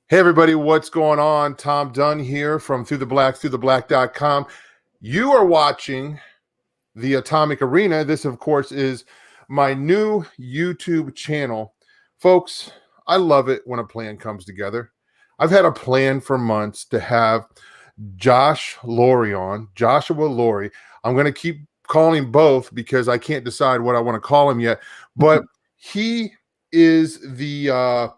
Hey everybody, what's going on? Tom Dunn here from throughtheblack.com. You are watching the Atomic Arena. This, of course, is my new YouTube channel. Folks, I love it when a plan comes together. I've had a plan for months to have Joshua Lory. I'm going to keep calling him both because I can't decide what I want to call him yet. But he is the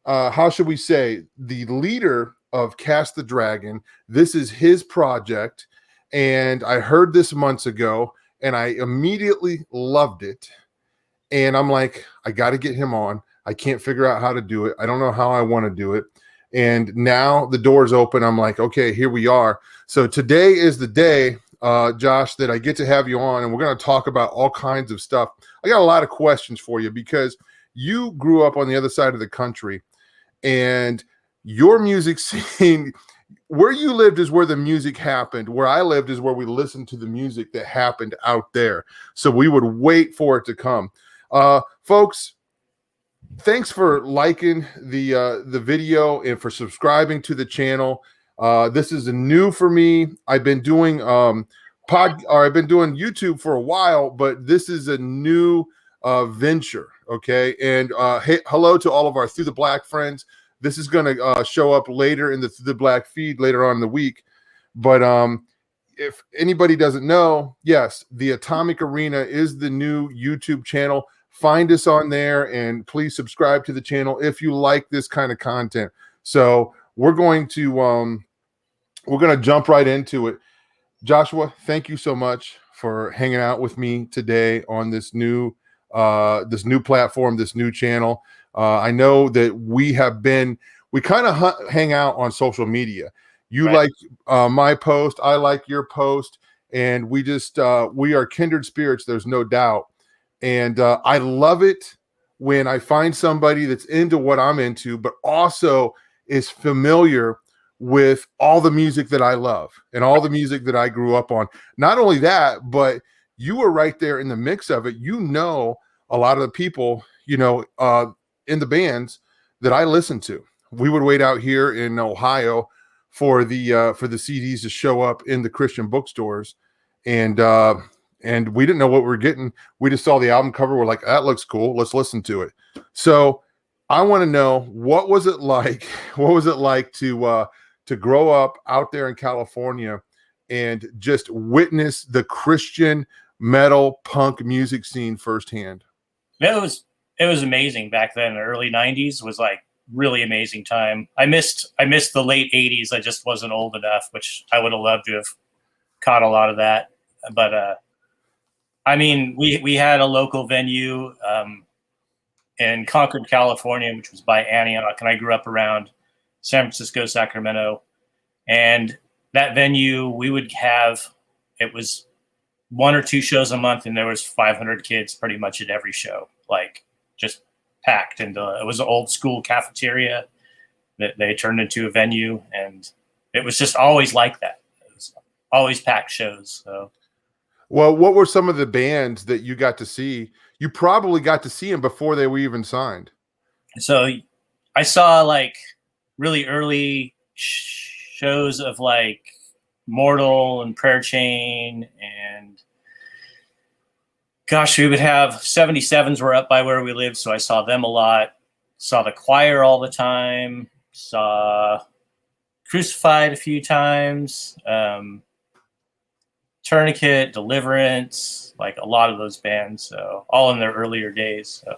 how should we say, the leader of Cast the Dragon. This is his project, and I heard this months ago, and I immediately loved it. And I'm like, I got to get him on. I can't figure out how to do it. I don't know how I want to do it. And now the door's open. I'm like, okay, here we are. So today is the day, Josh, that I get to have you on, and we're going to talk about all kinds of stuff. I got a lot of questions for you because you grew up on the other side of the country, and your music scene, where you lived is where the music happened. Where I lived is where we listened to the music that happened out there. So we would wait for it to come. Folks, thanks for liking the video and for subscribing to the channel. This is new for me. I've been doing I've been doing YouTube for a while, but this is a new venture. Okay, and hey, hello to all of our Through the Black friends. This is going to show up later in the Through the Black feed later on in the week. But if anybody doesn't know, yes, the Atomic Arena is the new YouTube channel. Find us on there, and please subscribe to the channel if you like this kind of content. So we're going to jump right into it. Joshua, thank you so much for hanging out with me today on this new platform, this new channel. I know that we kind of hang out on social media. You Right. like my post, I like your post, and we are kindred spirits. There's no doubt. And I love it when I find somebody that's into what I'm into, but also is familiar with all the music that I love and all the music that I grew up on. Not only that, but you were right there in the mix of it. You know, a lot of the people, in the bands that I listened to. We would wait out here in Ohio for the CDs to show up in the Christian bookstores, and we didn't know what we were getting. We just saw the album cover. We're like, that looks cool. Let's listen to it. So I want to know, what was it like? What was it like to grow up out there in California and just witness the Christian metal punk music scene firsthand? It was amazing back then. The early '90s was like really amazing time. I missed the late '80s. I just wasn't old enough, which I would have loved to have caught a lot of that. But I mean, we had a local venue in Concord, California, which was by Antioch, and I grew up around San Francisco, Sacramento, and that venue we would have. It was 1 or 2 shows a month, and there was 500 kids pretty much at every show, like just packed. And it was an old school cafeteria that they turned into a venue, and it was just always like that. It was always packed shows. So, well, what were some of the bands that you got to see? You probably got to see them before they were even signed. so I saw like really early shows of like Mortal and Prayer Chain, and gosh, we would have 77s were up by where we lived, so I saw them a lot. Saw the Choir all the time. Saw Crucified a few times. Tourniquet, Deliverance, like a lot of those bands. So all in their earlier days. So.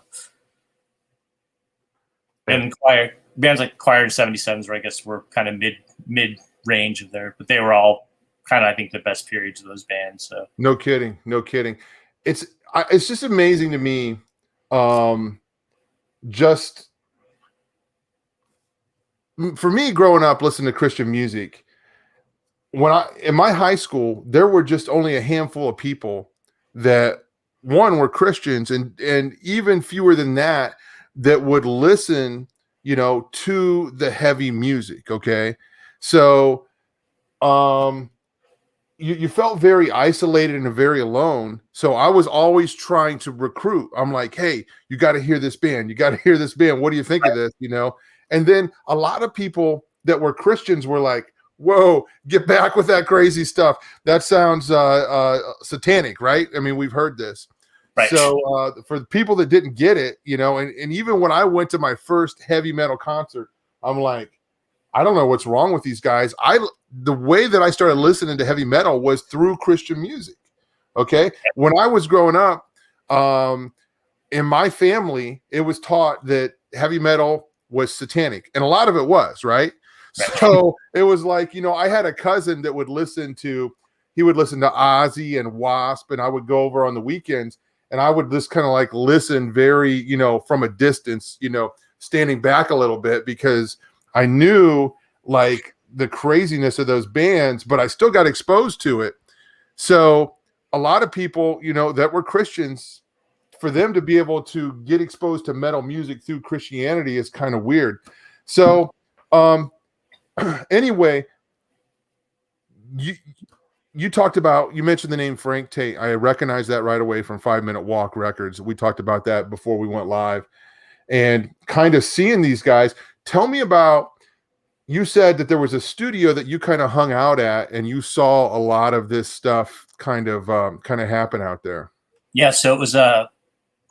And Choir, bands like Choir and 77s, where I guess were kind of mid range of there, but they were all kind of, I think, the best periods of those bands. So No kidding. It's just amazing to me. Just for me, growing up listening to Christian music, in my high school, there were just only a handful of people that were Christians, and even fewer than that would listen, to the heavy music. Okay. So, you felt very isolated and very alone. So I was always trying to recruit. I'm like, hey, you got to hear this band. You got to hear this band. What do you think of this? And then a lot of people that were Christians were like, whoa, get back with that crazy stuff. That sounds satanic, right? I mean, we've heard this. Right. So for the people that didn't get it, you know, and even when I went to my first heavy metal concert, I'm like, I don't know what's wrong with these guys. The way that I started listening to heavy metal was through Christian music. Okay. When I was growing up, in my family, it was taught that heavy metal was satanic, and a lot of it was, right? So it was like, you know, I had a cousin that would listen to Ozzy and Wasp, and I would go over on the weekends and I would just kind of like listen very, you know, from a distance, you know, standing back a little bit, because I knew like the craziness of those bands, but I still got exposed to it. So a lot of people, you know, that were Christians, for them to be able to get exposed to metal music through Christianity is kind of weird. So, anyway, you talked about, you mentioned the name Frank Tate. I recognize that right away from 5 Minute Walk Records. We talked about that before we went live, and kind of seeing these guys. Tell me about, you said that there was a studio that you kind of hung out at and you saw a lot of this stuff kind of happen out there. Yeah. So it was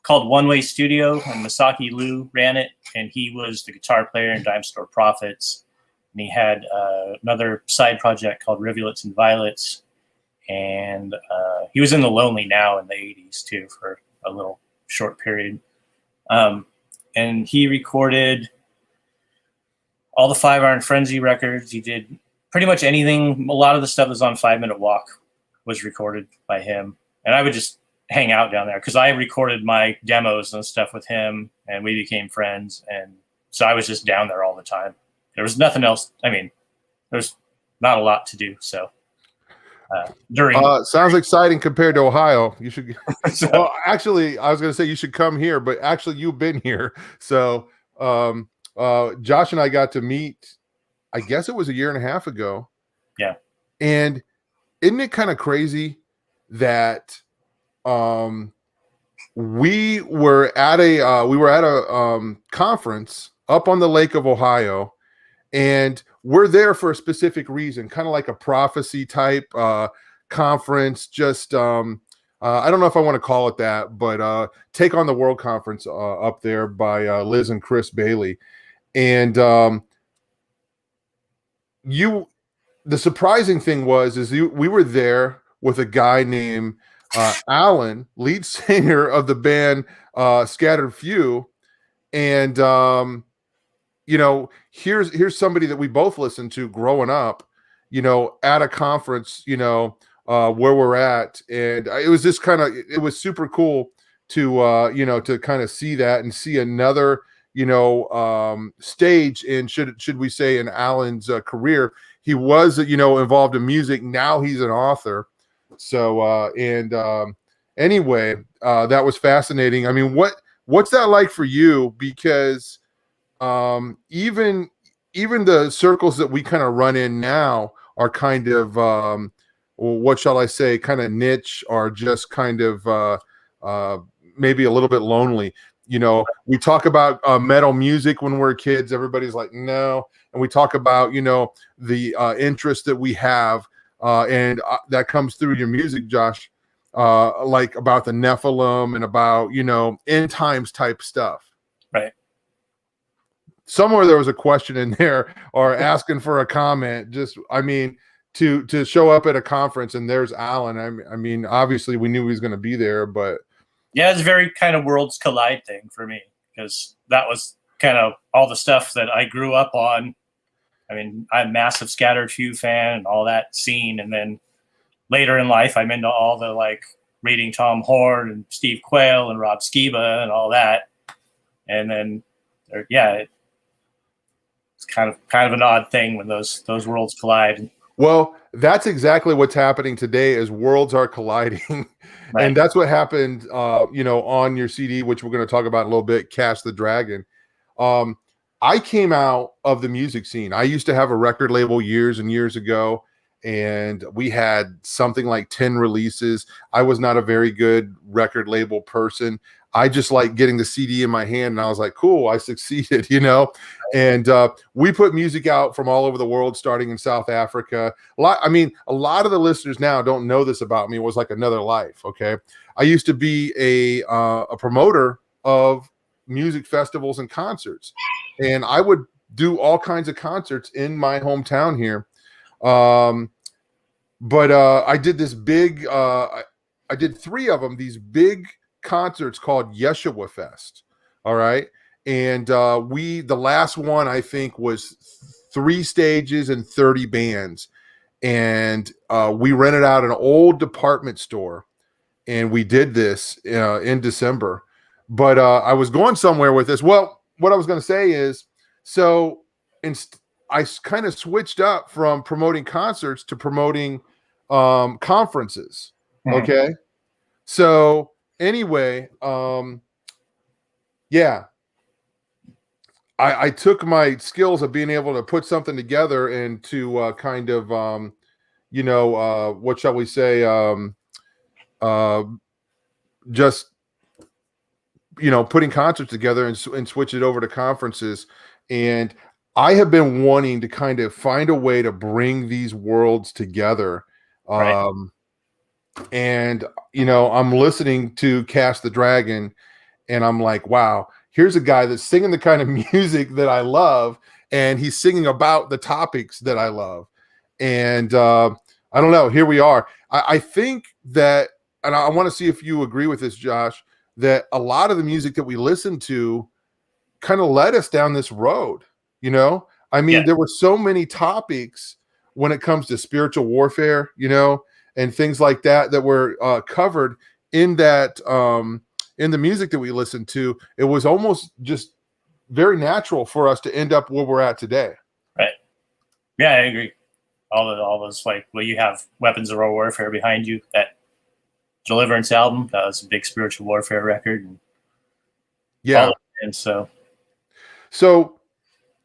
called One Way Studio, and Masaki Liu ran it, and he was the guitar player in Dime Store Prophets. And he had another side project called Rivulets and Violets. And he was in The Lonely Now in the 80s too, for a little short period. And he recorded all the 5 Iron Frenzy records. He did pretty much anything. A lot of the stuff that's on 5 Minute Walk was recorded by him. And I would just hang out down there because I recorded my demos and stuff with him, and we became friends. And so I was just down there all the time. There was nothing else. I mean, there's not a lot to do. So sounds exciting compared to Ohio. You should. Well, actually, I was going to say you should come here, but actually, you've been here. So Josh and I got to meet, I guess it was a year and a half ago. Yeah. And isn't it kind of crazy that we were at a conference up on the Lake of Ohio, and we're there for a specific reason, kind of like a prophecy type conference. Just I don't know if I want to call it that, but Take on the World conference up there by Liz and Chris Bailey. And the surprising thing is we were there with a guy named Alan, lead singer of the band Scattered Few. And you know, here's somebody that we both listened to growing up, you know, at a conference, you know, where we're at. And it was just it was super cool to you know, to kind of see that and see another, you know, stage in, should we say, in Alan's career. He was, you know, involved in music. Now he's an author. So anyway, that was fascinating. I mean, what's that like for you? Because even the circles that we kind of run in now are kind of what shall I say, kind of niche, or just kind of maybe a little bit lonely. You know, we talk about metal music when we're kids. Everybody's like, no. And we talk about, you know, the interest that we have, and that comes through your music, Josh, like about the Nephilim and about, you know, end times type stuff. Right. Somewhere there was a question in there, or asking for a comment. Just, I mean, to show up at a conference and there's Alan. I mean, obviously we knew he was going to be there, but yeah, it's a very kind of worlds collide thing for me, because that was kind of all the stuff that I grew up on. I mean, I'm a massive Scattered Few fan and all that scene. And then later in life, I'm into all the, like, reading Tom Horn and Steve Quayle and Rob Skiba and all that. And then, yeah, it's kind of an odd thing when those worlds collide. Well, that's exactly what's happening today, is worlds are colliding. Right. And that's what happened, you know, on your CD, which we're going to talk about in a little bit, Cash the Dragon. I came out of the music scene. I used to have a record label years and years ago, and we had something like 10 releases. I was not a very good record label person. I just like getting the CD in my hand, and I was like, cool, I succeeded, you know? And we put music out from all over the world, starting in South Africa. A lot of the listeners now don't know this about me. It was like another life, okay? I used to be a promoter of music festivals and concerts, and I would do all kinds of concerts in my hometown here. But I did this big, I did 3 of them, these big concerts called Yeshua Fest. All right. And the last one I think was 3 stages and 30 bands. And we rented out an old department store, and we did this in December. But I was going somewhere with this. Well, what I was going to say is, so I kind of switched up from promoting concerts to promoting conferences. Okay. So anyway, yeah, I took my skills of being able to put something together and to kind of, what shall we say? Just, putting concerts together and switch it over to conferences. And I have been wanting to kind of find a way to bring these worlds together. Right. And, I'm listening to Cast the Dragon, and I'm like, wow, here's a guy that's singing the kind of music that I love, and he's singing about the topics that I love. And I don't know, here we are. I think that, and I want to see if you agree with this, Josh, that a lot of the music that we listen to kind of led us down this road. There were so many topics when it comes to spiritual warfare, and things like that were covered in that in the music that we listened to. It was almost just very natural for us to end up where we're at today. Right. Yeah, I agree. All those, like, well, you have Weapons of Warfare behind you, that Deliverance album, that was a big spiritual warfare record. And yeah. And so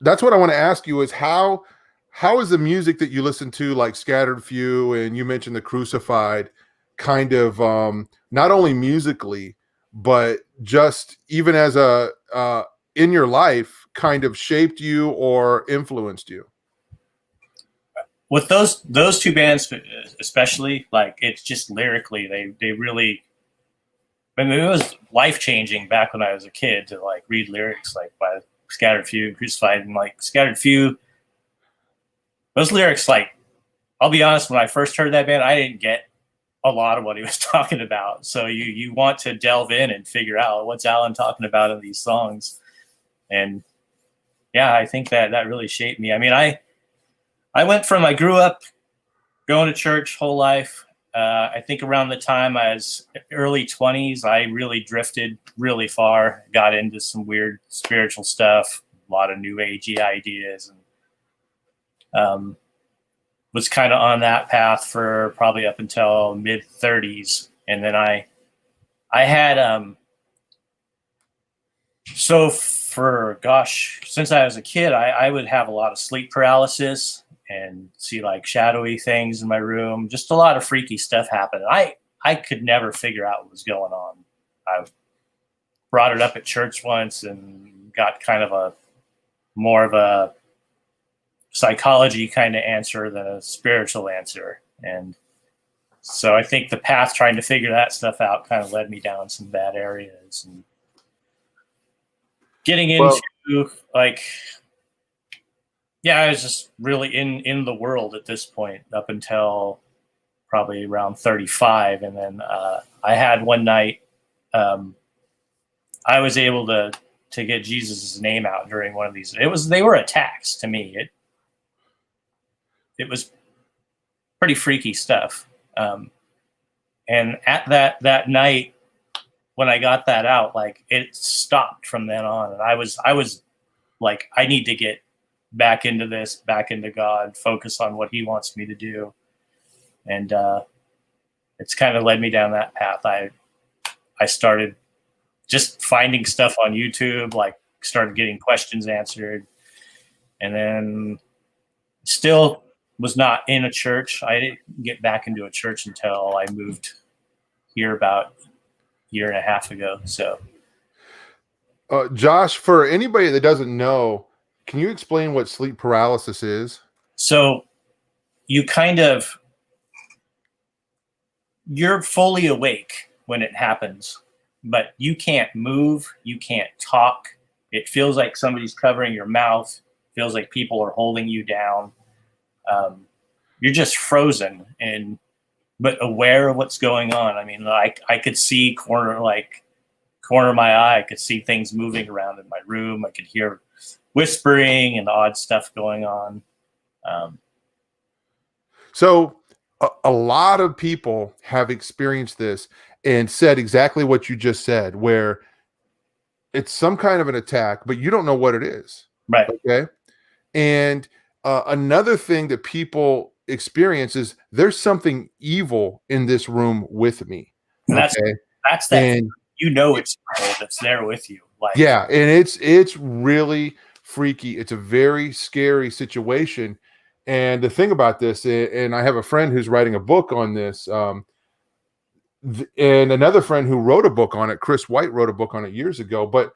that's what I want to ask you is how is the music that you listen to, like Scattered Few, and you mentioned the Crucified, kind of not only musically, but just even as a in your life, kind of shaped you or influenced you? With those 2 bands especially, like, it's just lyrically, they really, it was life-changing back when I was a kid to, like, read lyrics like by Scattered Few and Crucified. And, like, Scattered Few, those lyrics, like, I'll be honest, when I first heard that band, I didn't get a lot of what he was talking about. So you want to delve in and figure out what's Alan talking about in these songs. And yeah, I think that really shaped me. I grew up going to church whole life. I think around the time I was early 20s, I really drifted really far, got into some weird spiritual stuff, a lot of new agey ideas, and was kind of on that path for probably up until mid 30s. And then I had, since I was a kid, I would have a lot of sleep paralysis and see, like, shadowy things in my room, just a lot of freaky stuff happened. I could never figure out what was going on. I brought it up at church once and got kind of more of a psychology kind of answer than a spiritual answer. And so I think the path trying to figure that stuff out kind of led me down some bad areas, and getting into I was just really in the world at this point up until probably around 35. And then I had one night, I was able to get Jesus' name out during one of these. They were attacks to me. It was pretty freaky stuff. And at that night, when I got that out, like, it stopped from then on. And I was like, I need to get back into this, back into God, focus on what he wants me to do. And it's kind of led me down that path. I started just finding stuff on YouTube, like, started getting questions answered. And then still was not in a church. I didn't get back into a church until I moved here about a year and a half ago. So, Josh, for anybody that doesn't know, can you explain what sleep paralysis is? so you you're fully awake when it happens, but you can't move, you can't talk. It feels like somebody's covering your mouth. It feels like people are holding you down. You're just frozen but aware of what's going on. I mean, I could see corner of my eye. I could see things moving around in my room. I could hear whispering and odd stuff going on. So a lot of people have experienced this and said exactly what you just said, where it's some kind of an attack, but you don't know what it is. Right. Okay. And another thing that people experience is there's something evil in this room with me. And that's that. And it's evil that's there with you. Yeah, and it's really freaky. It's a very scary situation. And the thing about this, and I have a friend who's writing a book on this, and another friend who wrote a book on it, Chris White wrote a book on it years ago, but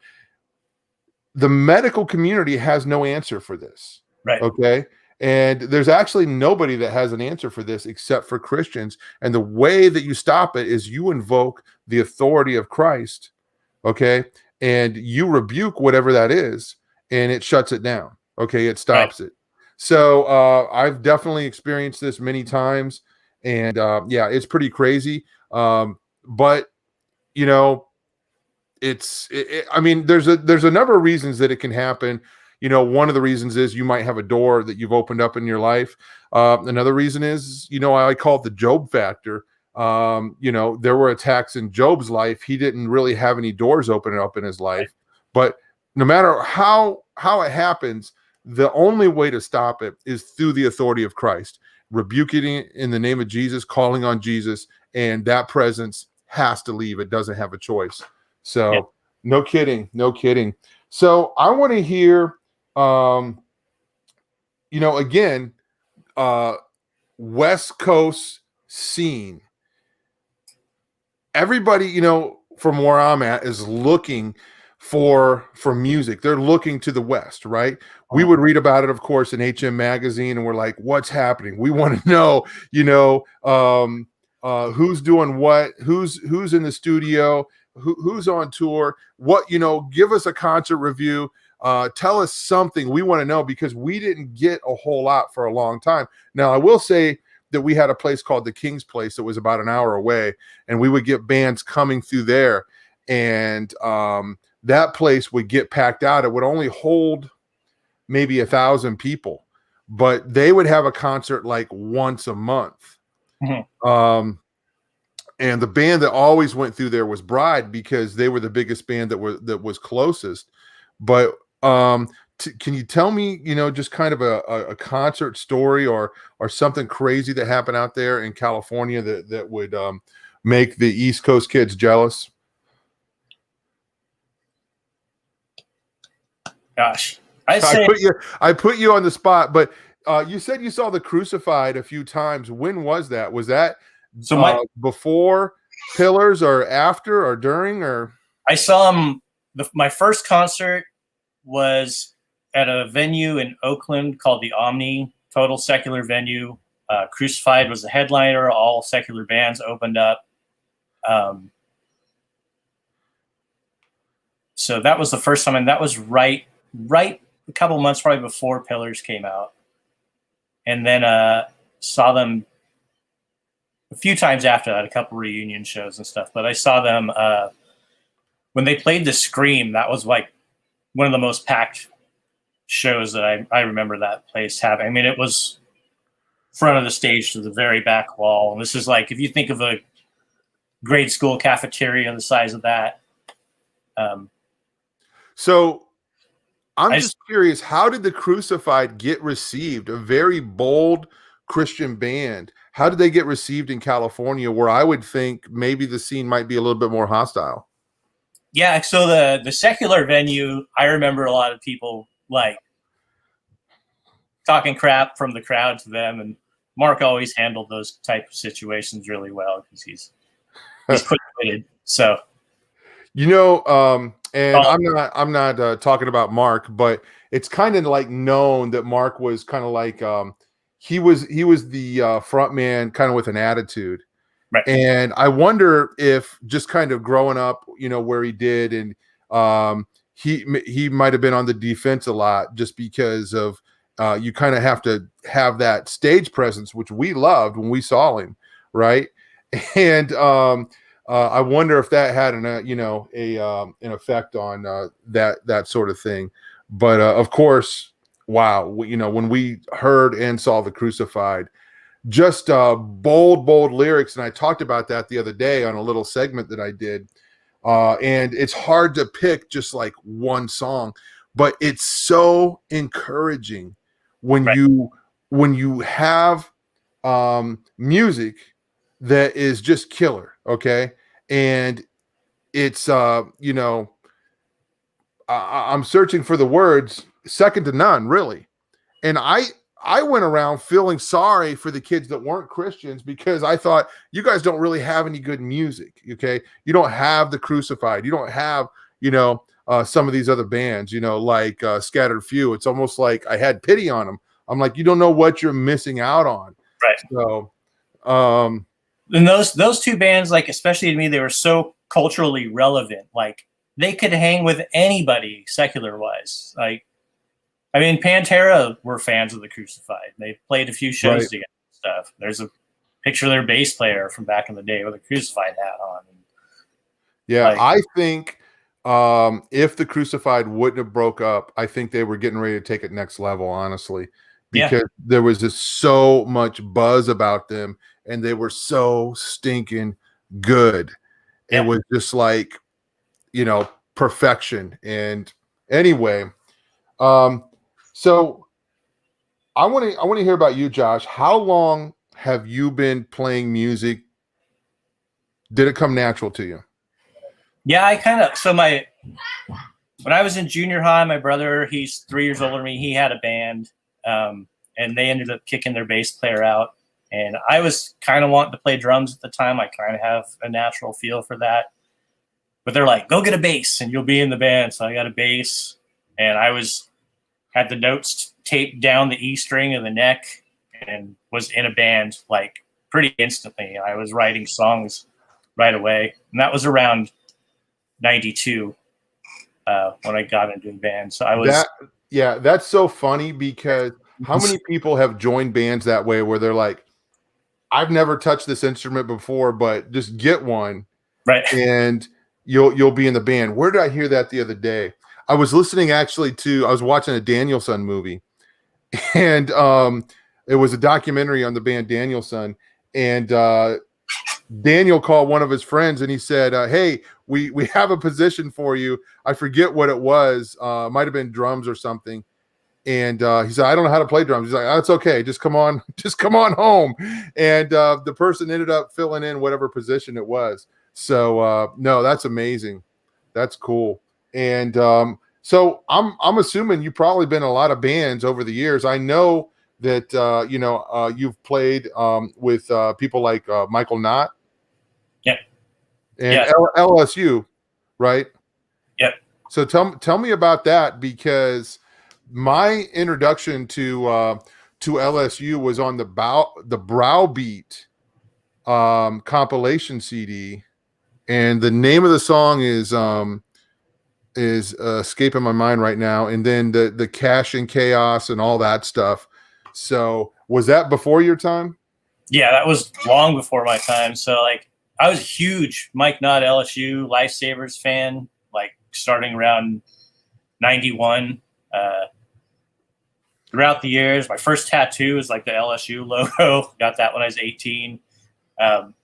the medical community has no answer for this. Right. Okay. And there's actually nobody that has an answer for this except for Christians. And the way that you stop it is you invoke the authority of Christ. Okay. And you rebuke whatever that is, and it shuts it down. Okay. It stops it. So I've definitely experienced this many times, and yeah, it's pretty crazy. But you know, I mean, there's a number of reasons that it can happen. You know, one of the reasons is you might have a door that you've opened up in your life. Another reason is, you know, I call it the Job factor. You know, there were attacks in Job's life. He didn't really have any doors open up in his life, but no matter how it happens, the only way to stop it is through the authority of Christ, rebuking it in the name of Jesus, calling on Jesus, and that presence has to leave. It doesn't have a choice. So no kidding. So I want to hear, you know, again, West Coast scene. Everybody, you know, from where I'm at is looking for music. They're looking to the West, right? We would read about it, of course, in HM magazine, and we're like, what's happening? We want to know, you know, who's doing what, who's in the studio, who's on tour, what, you know, give us a concert review. Tell us something. We want to know, because we didn't get a whole lot for a long time. Now, I will say that we had a place called the King's Place that was about an hour away, and we would get bands coming through there, and that place would get packed out. It would only hold maybe 1,000 people, but they would have a concert like once a month. Mm-hmm. And the band that always went through there was Bride, because they were the biggest band that was closest. But can you tell me, you know, just kind of a concert story or something crazy that happened out there in California that would make the East Coast kids jealous? Gosh, I put you on the spot, but you said you saw the Crucified a few times. When was that? Was that before Pillars or after or during? Or I saw them. My first concert was at a venue in Oakland called the Omni, total secular venue. Crucified was the headliner. All secular bands opened up. So that was the first time, and that was right a couple months probably before Pillars came out. And then saw them a few times after that, a couple reunion shows and stuff. But I saw them when they played the Scream. That was like one of the most packed shows that I remember that place having. I mean, it was front of the stage to the very back wall. And this is like, if you think of a grade school cafeteria the size of that. So I'm just curious, how did the Crucified get received? A very bold Christian band. How did they get received in California, where I would think maybe the scene might be a little bit more hostile? Yeah, so the secular venue, I remember a lot of people like talking crap from the crowd to them. And Mark always handled those type of situations really well because he's quick-witted. So, and I'm not talking about Mark, but it's kind of like known that Mark was kind of like he was the front man, kind of with an attitude. right. And I wonder if just kind of growing up, where he did, and he might have been on the defense a lot, just because of you kind of have to have that stage presence, which we loved when we saw him, right? And I wonder if that had an effect on that sort of thing. But of course, wow, when we heard and saw the Crucified, just bold lyrics, and I talked about that the other day on a little segment that I did. And it's hard to pick just like one song, but it's so encouraging when Right. you have music that is just killer, okay? And it's I'm searching for the words, second to none, really. And I went around feeling sorry for the kids that weren't Christians, because I thought, you guys don't really have any good music, okay? You don't have the Crucified. You don't have, some of these other bands, like Scattered Few. It's almost like I had pity on them. I'm like, you don't know what you're missing out on. Right. So, and those two bands, like, especially to me, they were so culturally relevant. Like, they could hang with anybody secular wise. Like, I mean, Pantera were fans of the Crucified. They played a few shows together and stuff. There's a picture of their bass player from back in the day with a Crucified hat on. Yeah, I think if the Crucified wouldn't have broke up, I think they were getting ready to take it next level, honestly, because there was just so much buzz about them, and they were so stinking good. It was just like, perfection. And anyway, so I want to hear about you, Josh. How long have you been playing music? Did it come natural to you? Yeah, when I was in junior high, my brother, he's 3 years older than me, he had a band, and they ended up kicking their bass player out. And I was kind of wanting to play drums at the time. I kind of have a natural feel for that. But they're like, go get a bass and you'll be in the band. So I got a bass, and had the notes taped down the E string of the neck, and was in a band like pretty instantly. I was writing songs right away. And that was around 92 when I got into a band. So I was that's so funny, because how many people have joined bands that way, where they're like, I've never touched this instrument before, but just get one, right? And you'll be in the band. Where did I hear that the other day? I was listening I was watching a Danielson movie, and it was a documentary on the band Danielson, and Daniel called one of his friends, and he said, hey, we have a position for you. I forget what it was. Might have been drums or something. And he said, I don't know how to play drums. He's like, oh, it's okay. Just come on home. And the person ended up filling in whatever position it was. So no, that's amazing. That's cool. And so I'm assuming you've probably been in a lot of bands over the years. I know that you've played with people like Michael Knott. Yep. And LSU, right? Yep. So tell me about that, because my introduction to LSU was on the Browbeat compilation CD, and the name of the song is escaping my mind right now. And then the Cash and Chaos and all that stuff. So was that before your time? Yeah, that was long before my time. So like, I was a huge Mike Knott LSU Lifesavers fan, like starting around 91. Throughout the years, my first tattoo is like the LSU logo. Got that when I was 18. And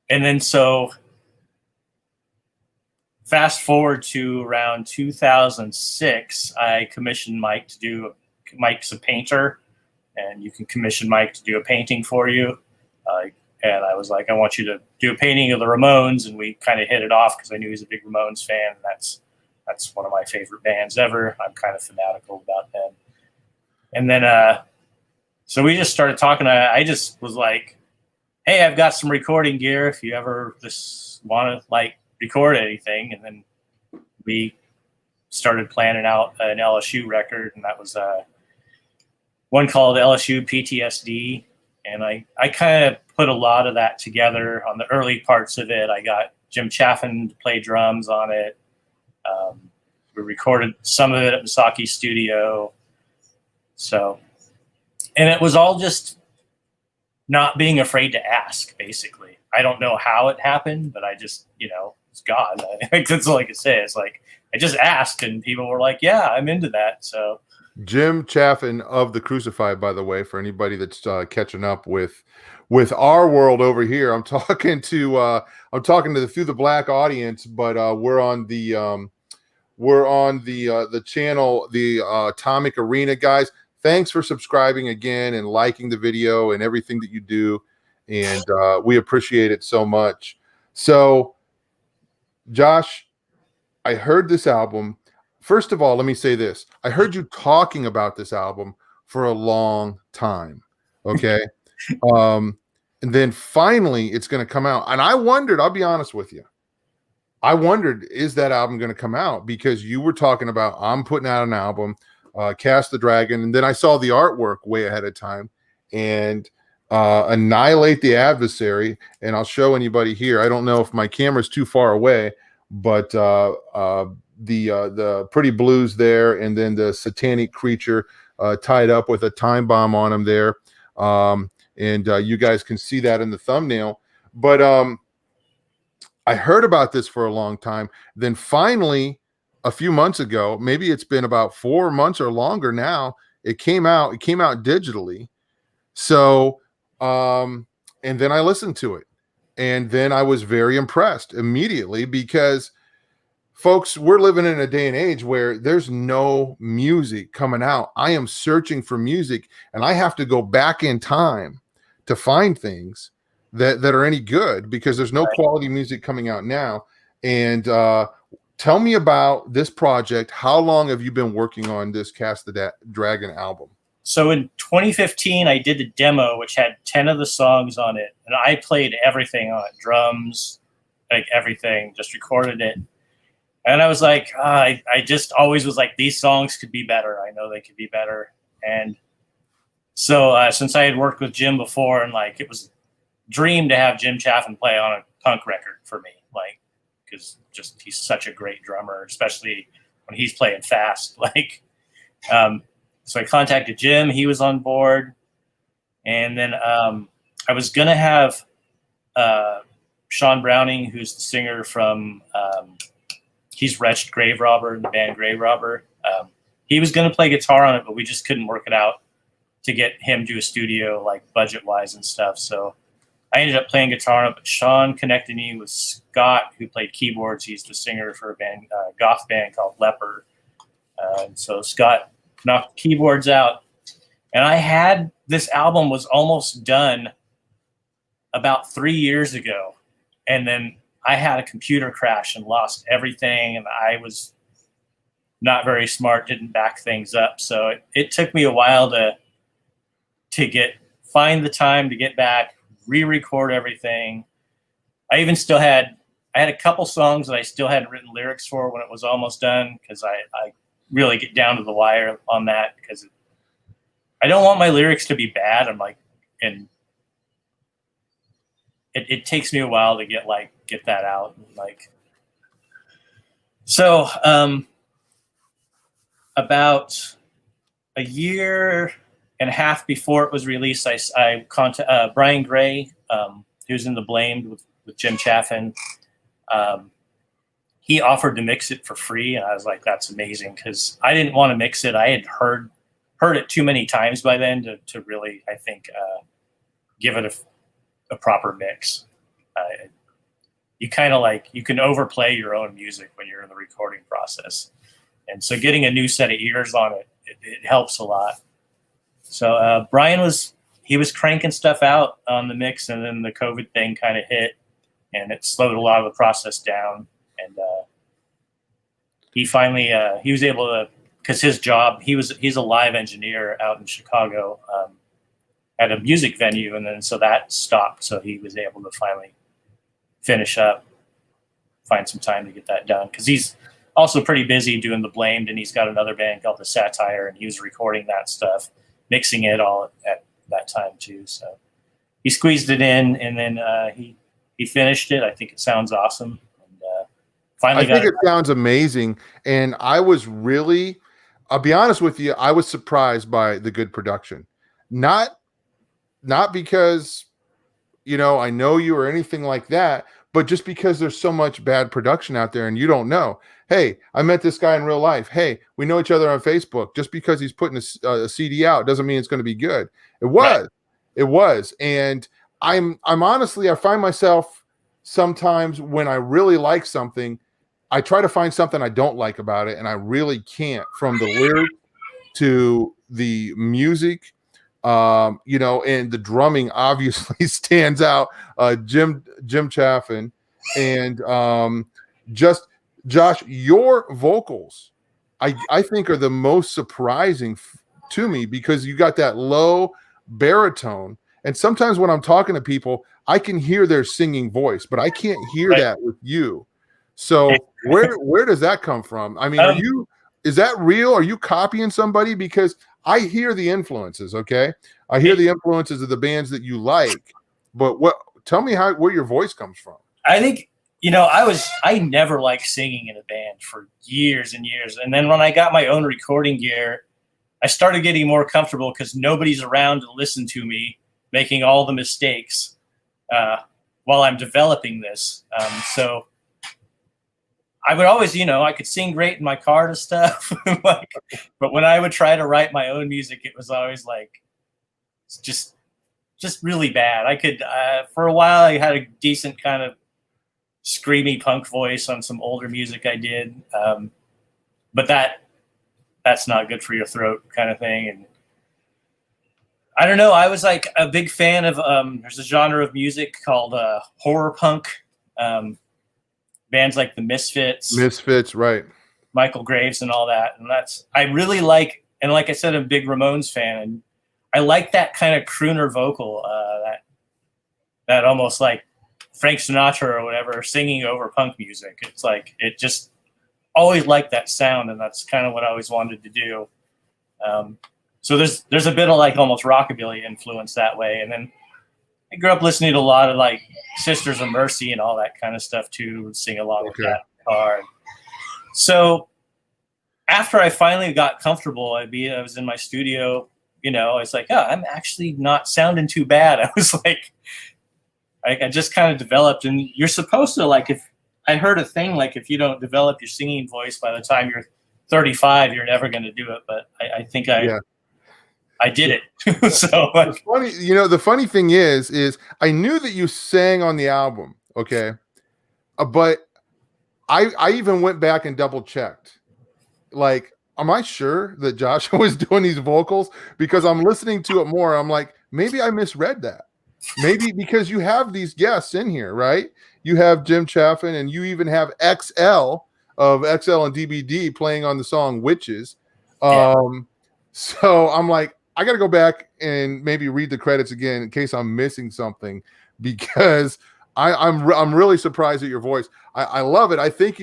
then so fast forward to around 2006, I commissioned Mike to do. Mike's a painter, and you can commission Mike to do a painting for you. And I was like, I want you to do a painting of the Ramones, and we kind of hit it off because I knew he's a big Ramones fan. And that's one of my favorite bands ever. I'm kind of fanatical about them. And then, so we just started talking. I just was like, hey, I've got some recording gear if you ever just want to like record anything. And then we started planning out an LSU record, and that was one called LSU PTSD. And I kind of put a lot of that together on the early parts of it. I got Jim Chaffin to play drums on it. We recorded some of it at Misaki Studio. So, and it was all just not being afraid to ask, basically. I don't know how it happened, but I just, it's God. That's all I can say. It's like, I just asked and people were like, yeah, I'm into that. So Jim Chaffin of the Crucified, by the way, for anybody that's catching up with our world over here. I'm talking to the Through the Black audience, but we're on the channel, the Atomic Arena, guys. Thanks for subscribing again and liking the video and everything that you do, and we appreciate it so much. So, Josh, I heard this album. First of all, let me say this. I heard you talking about this album for a long time. Okay. And then finally it's going to come out. And I wondered, I'll be honest with you. I wondered, is that album going to come out? Because you were talking about, I'm putting out an album, Cast the Dragon. And then I saw the artwork way ahead of time, and Annihilate the Adversary. And I'll show anybody here. I don't know if my camera's too far away, but the Pretty Blues there, and then the satanic creature tied up with a time bomb on him there. And you guys can see that in the thumbnail. But I heard about this for a long time. Then finally, a few months ago, maybe it's been about 4 months or longer now, it came out. It came out digitally. So, and then I listened to it. And then I was very impressed immediately, because folks, we're living in a day and age where there's no music coming out. I am searching for music, and I have to go back in time to find things that are any good, because there's no quality music coming out now. And tell me about this project. How long have you been working on this Cast the Dragon album? So in 2015, I did the demo, which had 10 of the songs on it, and I played everything on it, drums, like everything, just recorded it. And I was like, I just always was like, these songs could be better. I know they could be better. And so since I had worked with Jim before, and like it was a dream to have Jim Chaffin play on a punk record for me, like, because just he's such a great drummer, especially when he's playing fast. Like, so I contacted Jim. He was on board. And then I was going to have Sean Browning, who's the singer from he's Wretched Grave Robber in the band Grave Robber. He was going to play guitar on it, but we just couldn't work it out to get him to a studio, like budget-wise and stuff. So I ended up playing guitar on it, but Sean connected me with Scott, who played keyboards. He's the singer for a band, goth band called Leper. And so Scott knocked keyboards out. And I had, this album was almost done about 3 years ago. And then I had a computer crash and lost everything. And I was not very smart, didn't back things up. So it took me a while to find the time to get back, re-record everything. I even still had a couple songs that I still hadn't written lyrics for when it was almost done, because I really get down to the wire on that, because I don't want my lyrics to be bad. I'm like, and it takes me a while to get that out. Like, so about a year and a half before it was released, I contacted Brian Gray, who's in The Blamed with Jim Chaffin. He offered to mix it for free, and I was like, that's amazing, because I didn't want to mix it. I had heard it too many times by then to really, I think, give it a proper mix. You kind of like, you can overplay your own music when you're in the recording process. And so getting a new set of ears on it helps a lot. So Brian was cranking stuff out on the mix, and then the COVID thing kind of hit, and it slowed a lot of the process down. And he finally he was able to because his job, he's a live engineer out in Chicago at a music venue, and then so that stopped. So he was able to finally finish up, find some time to get that done, because he's also pretty busy doing The Blamed, and he's got another band called The Satire, and he was recording that stuff, mixing it all at that time too. So he squeezed it in, and then he finished it. I think it sounds awesome. And finally, I think it sounds amazing. And I was really, I'll be honest with you, I was surprised by the good production. Not because, you know, I know you or anything like that, but just because there's so much bad production out there and you don't know. Hey, I met this guy in real life. Hey, we know each other on Facebook. Just because he's putting a CD out doesn't mean it's going to be good. It was. Right. It was. And I'm honestly, I find myself sometimes when I really like something, I try to find something I don't like about it, and I really can't, from the lyrics to the music, you know, and the drumming obviously stands out. Jim Chaffin, and just Josh, your vocals, I think are the most surprising to me, because you got that low baritone, and sometimes when I'm talking to people, I can hear their singing voice, but I can't hear that with you. So where does that come from? I mean, is that real? Are you copying somebody? Because I hear the influences. Okay, I hear the influences of the bands that you like, but tell me where your voice comes from. I think, you know, I never liked singing in a band for years and years. And then when I got my own recording gear, I started getting more comfortable because nobody's around to listen to me making all the mistakes while I'm developing this. So I would always, you know, I could sing great in my car to stuff, but when I would try to write my own music, it was always like just really bad. I could for a while I had a decent kind of screamy punk voice on some older music I did, but that's not good for your throat, kind of thing. And I don't know, I was like a big fan of there's a genre of music called horror punk. Bands like the Misfits, right? Michael Graves and all that, and I really like. And like I said, I'm a big Ramones fan, and I like that kind of crooner vocal, that almost like Frank Sinatra or whatever singing over punk music. It's like, it just always liked that sound, and that's kind of what I always wanted to do. So there's a bit of like almost rockabilly influence that way, and then I grew up listening to a lot of like Sisters of Mercy and all that kind of stuff too, and sing along with that in the car. So after I finally got comfortable, I was in my studio, you know, I was like, oh, I'm actually not sounding too bad. I was like, I just kind of developed, and you're supposed to, like, if I heard a thing, like if you don't develop your singing voice by the time you're 35, you're never going to do it. But I think I did it. So it's funny, you know, the funny thing is I knew that you sang on the album, okay, but I even went back and double checked, like, am I sure that Joshua was doing these vocals? Because I'm listening to it more, I'm like, maybe I misread that. Maybe because you have these guests in here, right? You have Jim Chaffin, and you even have XL of XL and DBD playing on the song Witches. So I'm like, I got to go back and maybe read the credits again in case I'm missing something, because I'm really surprised at your voice. I love it. I think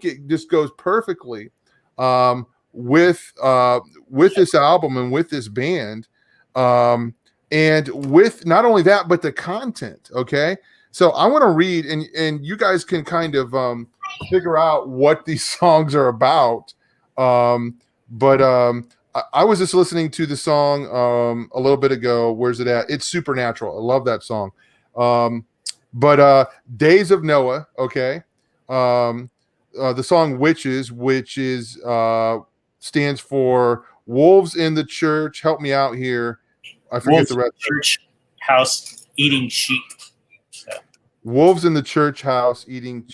it just goes perfectly with this album and with this band, and with not only that, but the content. Okay, so I want to read, and you guys can kind of figure out what these songs are about. I was just listening to the song a little bit ago. Where's it at? It's Supernatural. I love that song. Days of Noah, okay. The song Witches, which is stands for Wolves in the Church. Help me out here. I forget Wolves the rest. Church house eating sheep. So. Wolves in the church house eating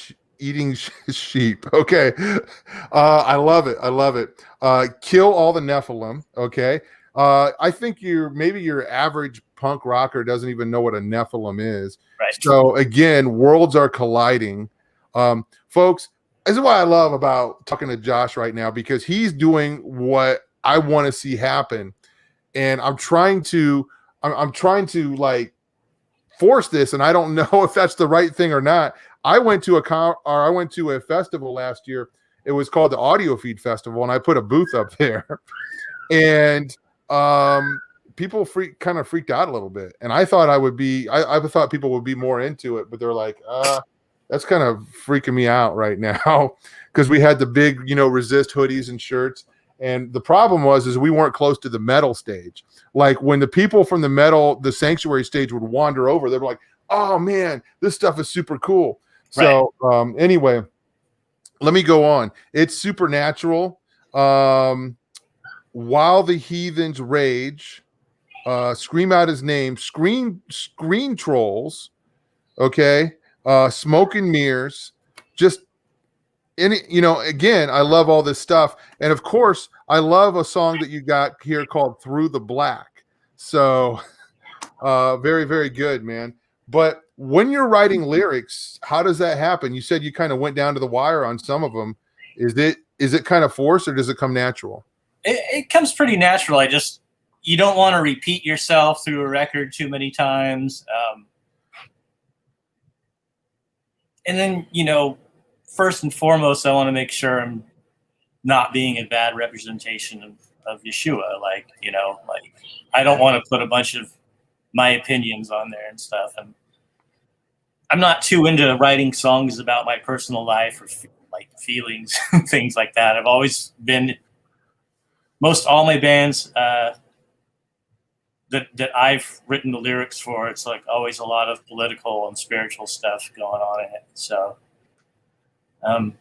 sheep. Okay. I love it. Kill all the Nephilim. Okay. I think maybe your average punk rocker doesn't even know what a Nephilim is. Right. So again, worlds are colliding. Folks, This is what I love about talking to Josh right now, because he's doing what I want to see happen, and I'm trying to like force this, and I don't know if that's the right thing or not. I went to a festival last year. It was called the Audio Feed Festival, and I put a booth up there, and people kind of freaked out a little bit, and I thought I thought people would be more into it, but they're like, that's kind of freaking me out right now, because we had the big, Resist hoodies and shirts. And the problem is we weren't close to the metal stage. Like when the people from the Sanctuary stage would wander over, they were like, oh man, this stuff is super cool. Right. So anyway, let me go on. It's Supernatural. While the Heathens Rage, Scream Out His Name, Screen Trolls, okay, Smoke and Mirrors, just again, I love all this stuff. And of course, I love a song that you got here called Through the Black. So very, very good, man. But when you're writing lyrics, how does that happen? You said you kind of went down to the wire on some of them. Is it kind of forced, or does it come natural? It comes pretty natural. You don't want to repeat yourself through a record too many times. And then, first and foremost, I want to make sure I'm not being a bad representation of Yeshua. Like, I don't want to put a bunch of my opinions on there and stuff. And I'm not too into writing songs about my personal life or like feelings and things like that. I've always been, most all my bands that I've written the lyrics for, it's like always a lot of political and spiritual stuff going on in it. So, and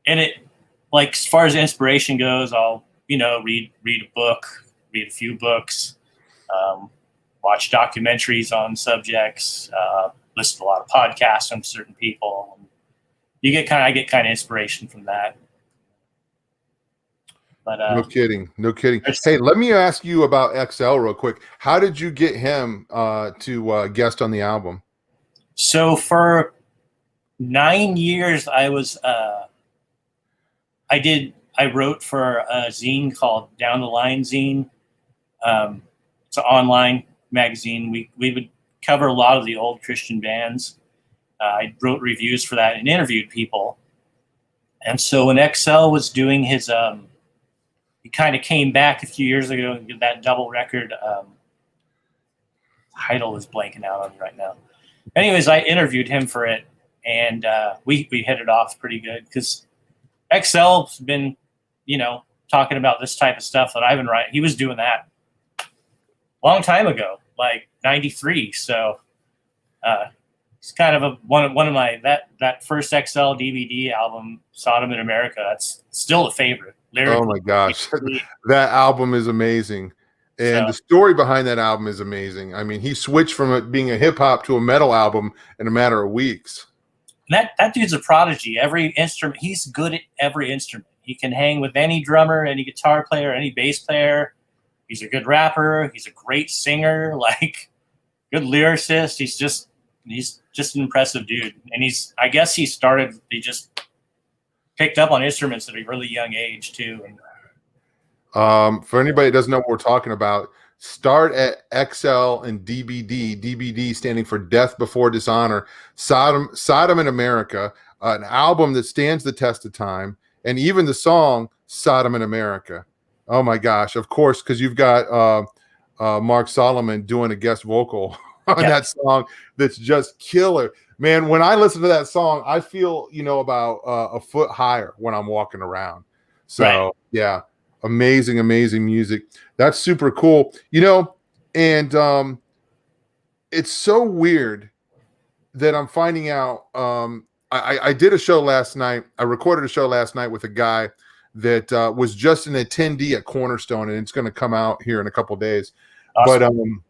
it, like, as far as inspiration goes, I'll, read a book, read a few books, watch documentaries on subjects, listen to a lot of podcasts from certain people. I get kind of inspiration from that. But no kidding. Hey, let me ask you about XL real quick. How did you get him to guest on the album? So for 9 years, I wrote for a zine called Down the Line Zine. It's an online magazine. We would cover a lot of the old Christian bands. I wrote reviews for that and interviewed people. And so when XL was doing his, he kind of came back a few years ago and did that double record. Title is blanking out on me right now. Anyways, I interviewed him for it, and we hit it off pretty good, because XL's been, talking about this type of stuff that I've been writing. He was doing that a long time ago, like 93. So it's kind of one of my, that first XL DVD album, Sodom in America, that's still a favorite. Lyrically. Oh my gosh, that album is amazing. And the story behind that album is amazing. I mean, he switched from it being a hip hop to a metal album in a matter of weeks. That dude's a prodigy. Every instrument, he's good at every instrument. He can hang with any drummer, any guitar player, any bass player. He's a good rapper. He's a great singer, like good lyricist. He's just an impressive dude. And he just picked up on instruments at a really young age too. And for anybody that doesn't know what we're talking about, start at XL and DBD. DBD standing for Death Before Dishonor. Sodom in America, an album that stands the test of time, and even the song Sodom in America. Oh my gosh! Of course, because you've got Mark Solomon doing a guest vocal on that song. That's just killer, man. When I listen to that song, I feel about a foot higher when I'm walking around. So yeah. Amazing music. That's super cool. And it's so weird that I'm finding out. I did a show last night. I recorded a show last night with a guy that was just an attendee at Cornerstone, and it's going to come out here in a couple days. Awesome.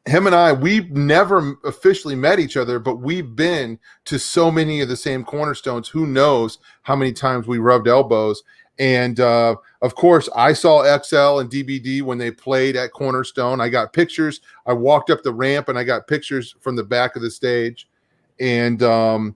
But him and I, we've never officially met each other, but we've been to so many of the same Cornerstones. Who knows how many times we rubbed elbows. And of course, I saw XL and DBD when they played at Cornerstone. I got pictures. I walked up the ramp and I got pictures from the back of the stage. And then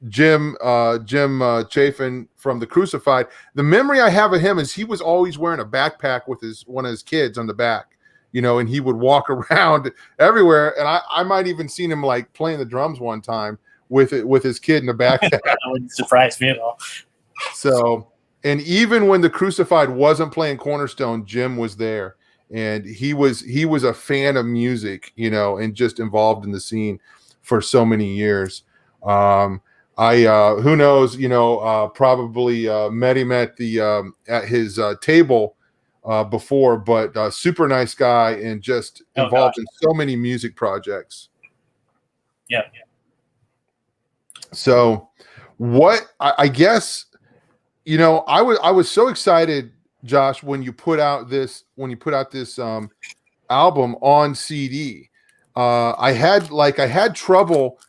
Jim Chafin from the Crucified. The memory I have of him is he was always wearing a backpack with one of his kids on the back, and he would walk around everywhere. And I might even seen him like playing the drums one time with his kid in the backpack. That wouldn't surprise me at all. So, and even when the Crucified wasn't playing Cornerstone, Jim was there, and he was a fan of music, and just involved in the scene for so many years. Who knows, probably met him at his table before, but super nice guy and just involved in so many music projects. Yeah. So what I guess, I was so excited, Josh, when you put out this album on CD. I had trouble.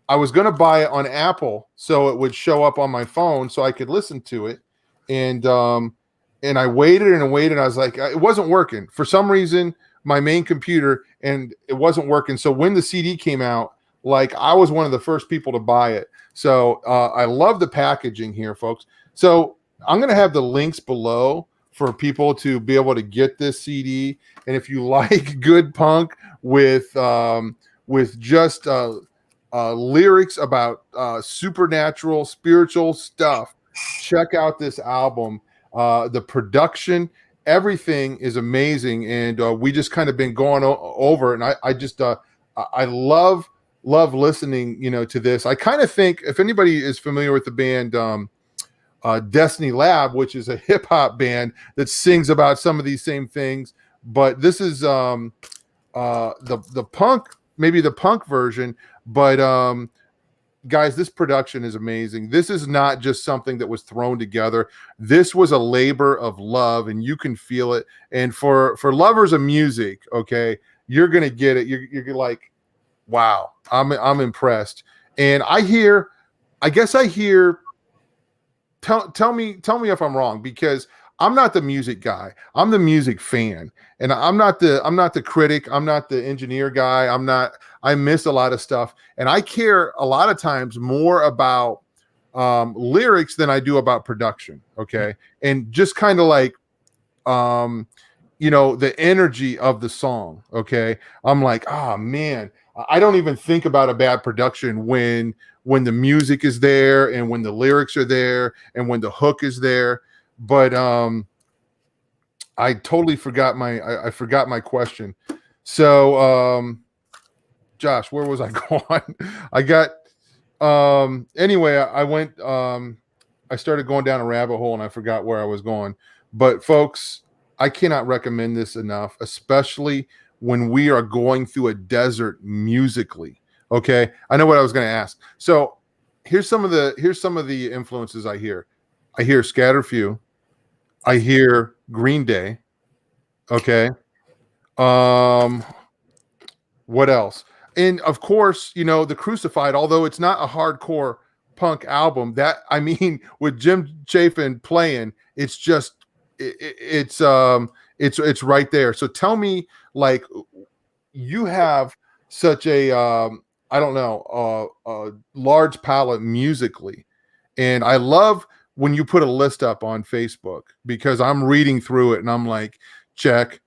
I was going to buy it on Apple so it would show up on my phone so I could listen to it. And I waited and waited. I was like, it wasn't working for some reason, my main computer, and it wasn't working. So when the CD came out, I was one of the first people to buy it. So I love the packaging here, folks. So I'm going to have the links below for people to be able to get this CD. And if you like good punk with just lyrics about supernatural, spiritual stuff, check out this album. The production, everything is amazing, and we just kind of been going over it. And I love listening, to this. I kind of think, if anybody is familiar with the band Destiny Lab, which is a hip hop band that sings about some of these same things, but this is the punk, maybe the punk version. But guys, this production is amazing. This is not just something that was thrown together. This was a labor of love, and you can feel it. And for lovers of music, okay, you're gonna get it. You're like, wow, I'm impressed. And I hear. Tell me if I'm wrong, because I'm not the music guy. I'm the music fan, and I'm not the critic. I'm not the engineer guy. I miss a lot of stuff, and I care a lot of times more about lyrics than I do about production. Okay, and just kind of like the energy of the song. Okay, I'm like, oh man, I don't even think about a bad production when the music is there and when the lyrics are there and when the hook is there. But I totally forgot I forgot my question. So Josh, where was I going? I got anyway, I went I started going down a rabbit hole and I forgot where I was going. But folks, I cannot recommend this enough, especially when we are going through a desert musically. Okay, I know what I was going to ask. So here's some of the influences I hear. I hear Scatter Few. I hear Green Day. Okay. What else? And of course, the Crucified. Although it's not a hardcore punk album, with Jim Chafin playing, it's just it's right there. So tell me, you have such a I don't know, a large palette musically. And I love when you put a list up on Facebook, because I'm reading through it and I'm like, check.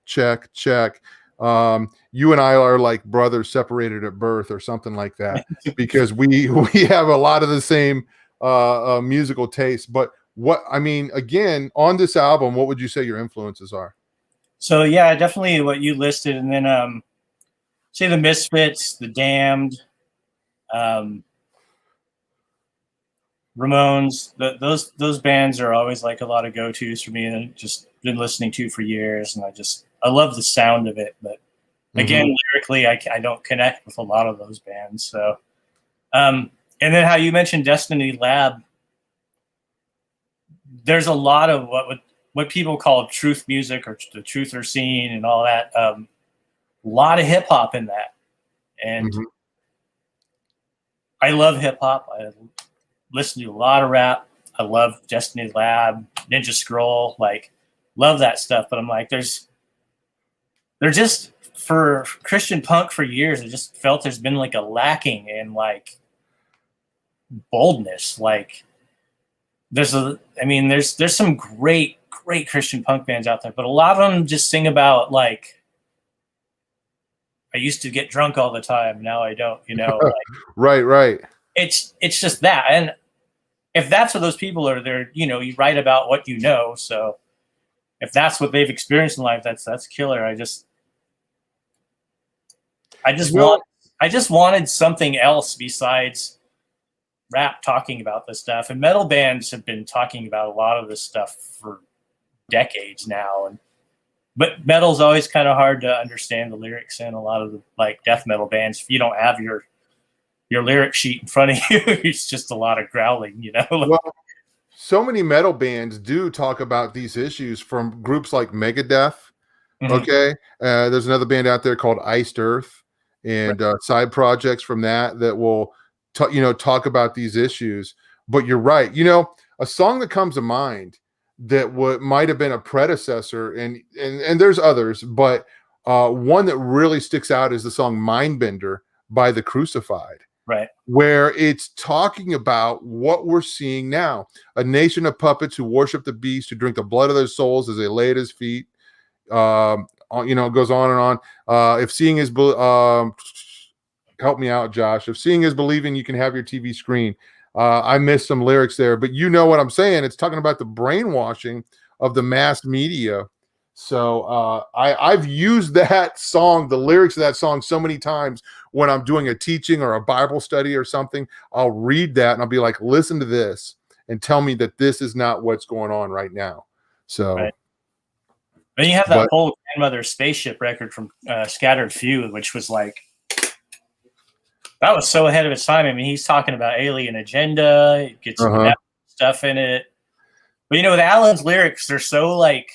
You and I are like brothers separated at birth or something like that, because we have a lot of the same musical taste. But again, on this album, what would you say your influences are? So yeah, definitely what you listed. And then say the Misfits, the Damned, Ramones, those bands are always like a lot of go-tos for me, and I've just been listening to for years. And I love the sound of it, but again, lyrically, I don't connect with a lot of those bands. So, and then how you mentioned Destiny Lab, there's a lot of what people call truth music or the truther scene and all that. A lot of hip hop in that, and I love hip hop. I listen to a lot of rap. I love Destiny Lab, Ninja Scroll, love that stuff. But I'm like, they're just, for Christian punk for years, I just felt there's been a lacking in boldness. Like there's some great Christian punk bands out there, but a lot of them just sing about like, I used to get drunk all the time, now I don't, like, Right. it's just that. And if that's what those people are, they're, you write about what you know. So if that's what they've experienced in life, that's killer. I just wanted something else besides rap talking about this stuff. And metal bands have been talking about a lot of this stuff for decades now. But metal's always kind of hard to understand the lyrics in. A lot of the like death metal bands, if you don't have your lyric sheet in front of you, it's just a lot of growling, Well, so many metal bands do talk about these issues, from groups like Megadeth. Mhm. Okay. There's another band out there called Iced Earth, and side projects from that will talk about these issues. But you're right. A song that comes to mind that might have been a predecessor, and there's others, but one that really sticks out is the song Mindbender by The Crucified. Right. Where it's talking about what we're seeing now: a nation of puppets who worship the beast, who drink the blood of their souls as they lay at his feet. It goes on and on. If seeing is help me out, Josh. If seeing is believing, you can have your TV screen. I missed some lyrics there, but you know what I'm saying. It's talking about the brainwashing of the mass media. So I've used that song, the lyrics of that song, so many times when I'm doing a teaching or a Bible study or something. I'll read that and I'll be like, listen to this and tell me that this is not what's going on right now. So. Right. Then you have that whole Grandmother Spaceship record from Scattered Few, which was like, that was so ahead of its time. I mean, he's talking about alien agenda, it gets some stuff in it. But with Alan's lyrics, they're so like,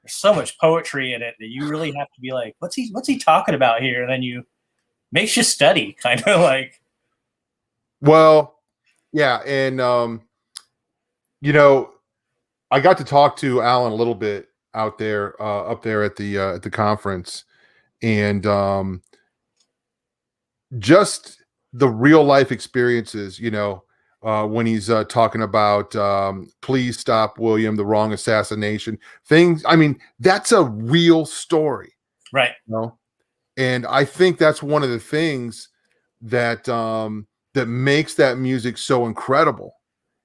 there's so much poetry in it that you really have to be like, what's he talking about here? And then makes you study, kind of like. Well, yeah, and I got to talk to Alan a little bit out there, up there at the conference, and just the real life experiences, when he's talking about Please Stop William, the wrong assassination things. I mean, that's a real story, right? And I think that's one of the things that that makes that music so incredible.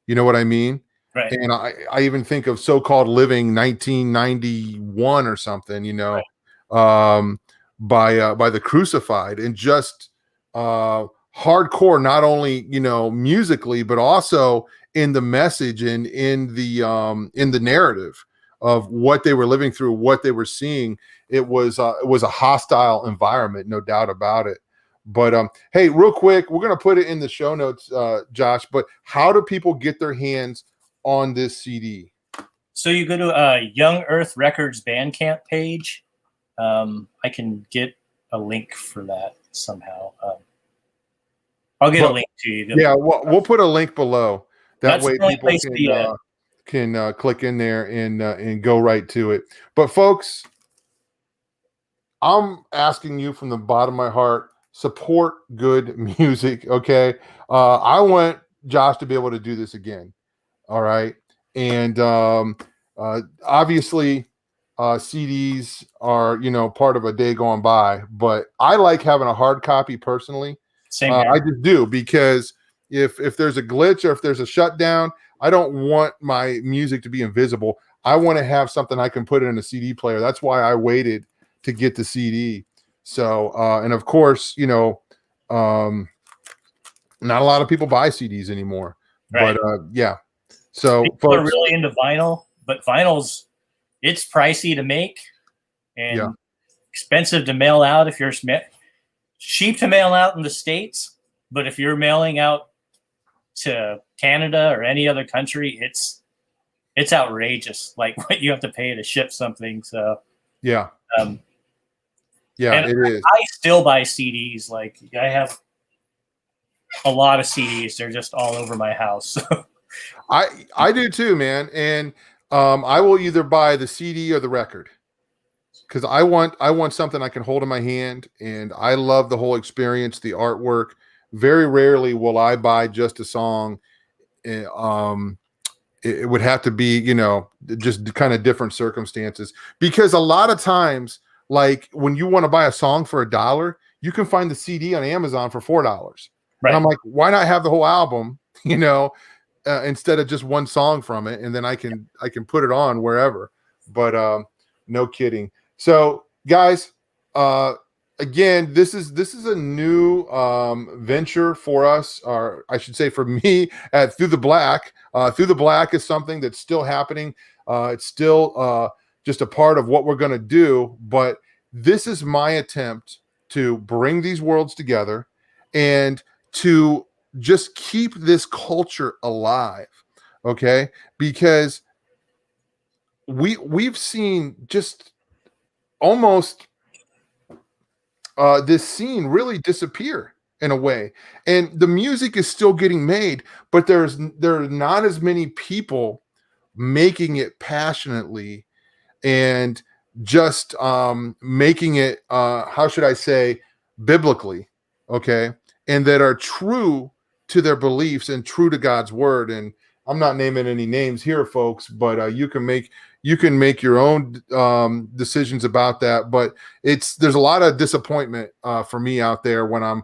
You know what I mean? Right. And I even think of So-Called Living 1991 or something, by The Crucified, and just hardcore, not only musically, but also in the message and in the narrative of what they were living through, what they were seeing. It was a hostile environment, no doubt about it. But hey, real quick, we're gonna put it in the show notes, Josh. But how do people get their hands on this CD? So you go to Young Earth Records Bandcamp page. I can get a link for that somehow. I'll get a link to you. Yeah, we'll put a link below. That way people can click in there and go right to it. But folks, I'm asking you from the bottom of my heart, support good music, okay? I want Josh to be able to do this again, all right? And obviously, CDs are, part of a day gone by, but I like having a hard copy personally. Same here. I just do, because if there's a glitch or if there's a shutdown, I don't want my music to be invisible. I want to have something I can put in a CD player. That's why I waited to get the CD. So, and of course, not a lot of people buy CDs anymore, right. But yeah. So people are really into vinyl, but vinyl's, it's pricey to make and expensive to mail out. If you're cheap to mail out in the States, but if you're mailing out to Canada or any other country, it's outrageous, like what you have to pay to ship something. So yeah. Yeah, it is. I still buy CDs. Like I have a lot of CDs. They're just all over my house. I do too, man. And I will either buy the CD or the record, because I want something I can hold in my hand, and I love the whole experience, the artwork, very rarely will I buy just a song. It would have to be, just kind of different circumstances, because a lot of times, like when you want to buy a song for $1, you can find the CD on Amazon for $4. Right. And I'm like, why not have the whole album, instead of just one song from it, and then I can put it on wherever. But no kidding. So guys, again, this is a new venture for us, or I should say for me, at Through the Black. Through the Black is something that's still happening. It's still just a part of what we're going to do, but this is my attempt to bring these worlds together and to just keep this culture alive, okay? Because we've seen just almost this scene really disappear in a way, and the music is still getting made, but there are not as many people making it passionately and just making it how should I say, biblically, okay, and that are true to their beliefs and true to God's word. And I'm not naming any names here, folks, but you can make your own decisions about that. But there's a lot of disappointment for me out there when I'm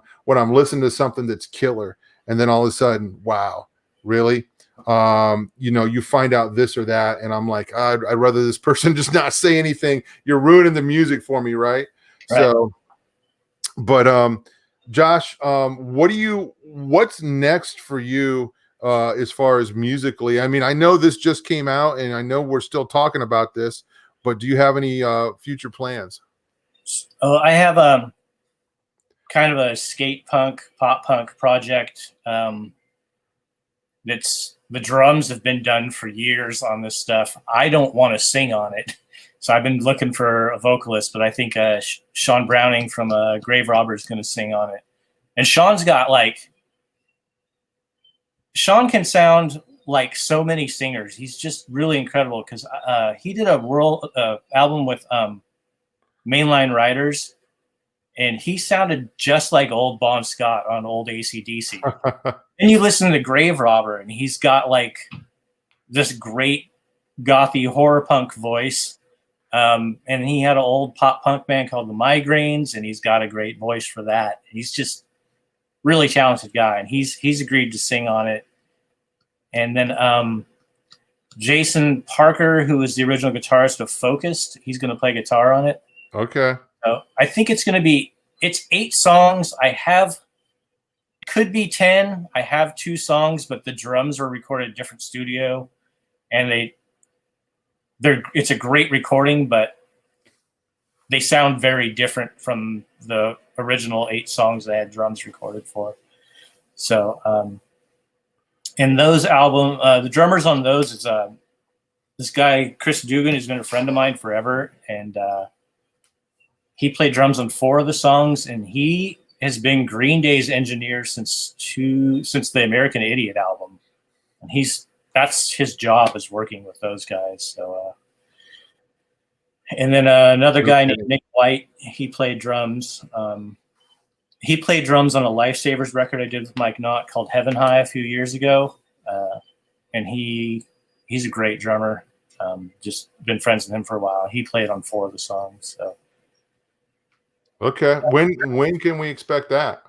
listening to something that's killer, and then all of a sudden, wow, really? You find out this or that, and I'm like, I'd rather this person just not say anything. You're ruining the music for me, right? So, but Josh, what's next for you as far as musically? I mean, I know this just came out, and I know we're still talking about this, but do you have any future plans? I have kind of a skate punk, pop punk project. That's the drums have been done for years on this stuff. I don't want to sing on it, so I've been looking for a vocalist. But I think Sean Browning from Grave Robber is going to sing on it. And Sean's got Sean can sound like so many singers. He's just really incredible, because he did a world album with Mainline Riders, and he sounded just like old Bon Scott on old AC/DC. And you listen to Grave Robber, and he's got this great gothy horror punk voice. And he had an old pop punk band called the Migraines, and he's got a great voice for that. He's just really talented guy, and he's agreed to sing on it. And then Jason Parker, who is the original guitarist of Focused, he's going to play guitar on it. Okay. So I think it's it's 8 songs. Could be 10. I have 2 songs, but the drums were recorded at a different studio, and it's a great recording, but they sound very different from the original 8 songs they had drums recorded for. So, and those the drummers on those is this guy Chris Dugan, who's been a friend of mine forever, and he played drums on 4 of the songs, and he has been Green Day's engineer since the American Idiot album, and that's his job, is working with those guys. So, and then another guy named Nick White, he played drums. He played drums on a Lifesavers record I did with Mike Knott called Heaven High a few years ago, and he's a great drummer. Just been friends with him for a while. He played on 4 of the songs. So. Okay. When can we expect that?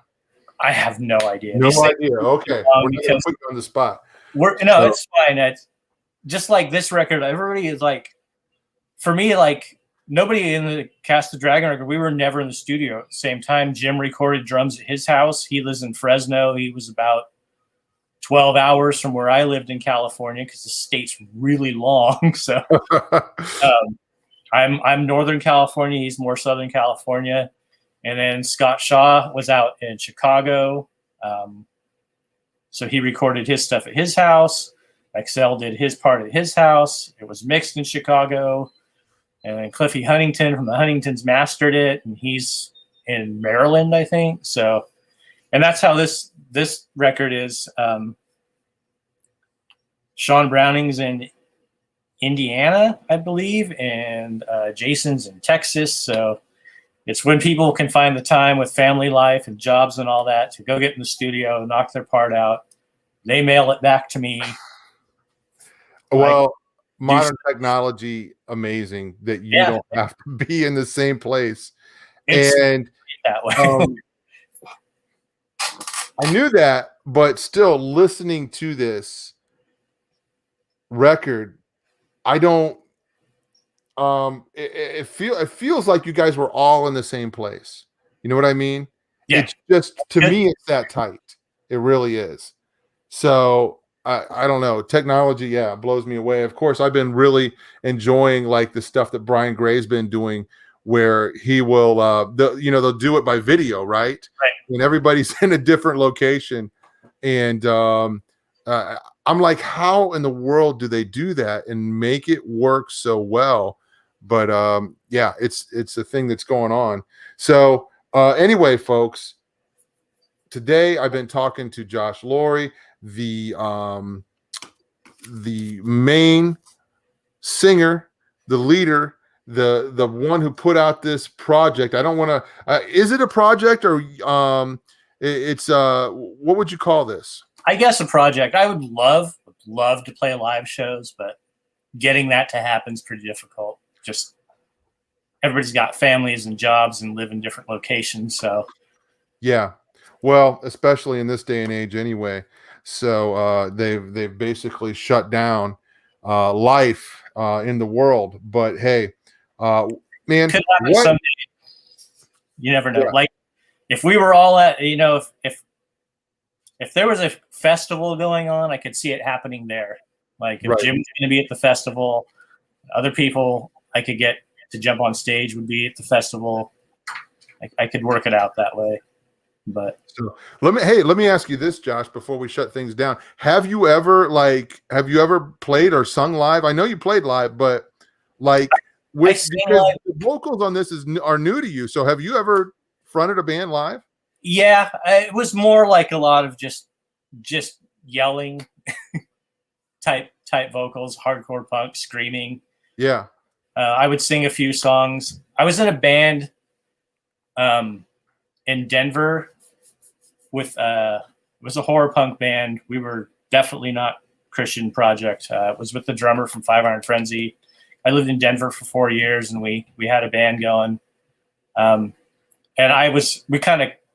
I have no idea. No idea. Okay. We're not going to put you on the spot. It's fine. Just like this record, everybody is for me, nobody in the Cast the Dragon record, we were never in the studio at the same time. Jim recorded drums at his house. He lives in Fresno. He was about 12 hours from where I lived in California, because the state's really long. So I'm Northern California. He's more Southern California. And then Scott Shaw was out in Chicago. So he recorded his stuff at his house. Excel did his part at his house. It was mixed in Chicago. And then Cliffy Huntington from the Huntingtons mastered it. And he's in Maryland, I think. So, and that's how this record is. Sean Browning's in Indiana, I believe. And Jason's in Texas. So It's when people can find the time with family life and jobs and all that to go get in the studio, knock their part out. They mail it back to me. Well, modern technology, amazing that you Yeah, don't have to be in the same place. it's And that way. I knew that, but still listening to this record, I don't it feels like you guys were all in the same place. You know what I mean? Yeah. It's just, to Good. me, it's that tight. It really is. So I don't know. Technology, yeah, blows me away. Of course, I've been really enjoying like the stuff that Brian Gray's been doing, where he will they'll do it by video, right? Right. And everybody's in a different location. And I'm like, how in the world do they do that and make it work so well? But yeah, it's a thing that's going on. So anyway, folks, today I've been talking to Josh Lory, the main singer, the leader, the one who put out this project. I don't want to. Is it a project, or it's what would you call this? I guess a project. I would love to play live shows, but getting that to happen is pretty difficult. Just everybody's got families and jobs and live in different locations. So yeah, well, especially in this day and age, anyway. So they've basically shut down life in the world. But hey, man, could happen someday. You never know. Yeah. Like if we were all at, if there was a festival going on, I could see it happening there. Like if Right. Jim's going to be at the festival, other people I could get to jump on stage would be at the festival. I could work it out that way. But so let me ask you this, Josh, before we shut things down. Have you ever played or sung live? I know you played live, but like because the vocals on this are new to you. So have you ever fronted a band live? Yeah, it was more like a lot of just yelling type vocals, hardcore punk, screaming. Yeah. I would sing a few songs. I was in a band in Denver with it was a horror punk band. We were definitely not Christian project. It was with the drummer from Five Iron Frenzy. I lived in Denver for 4 years, and we had a band going. And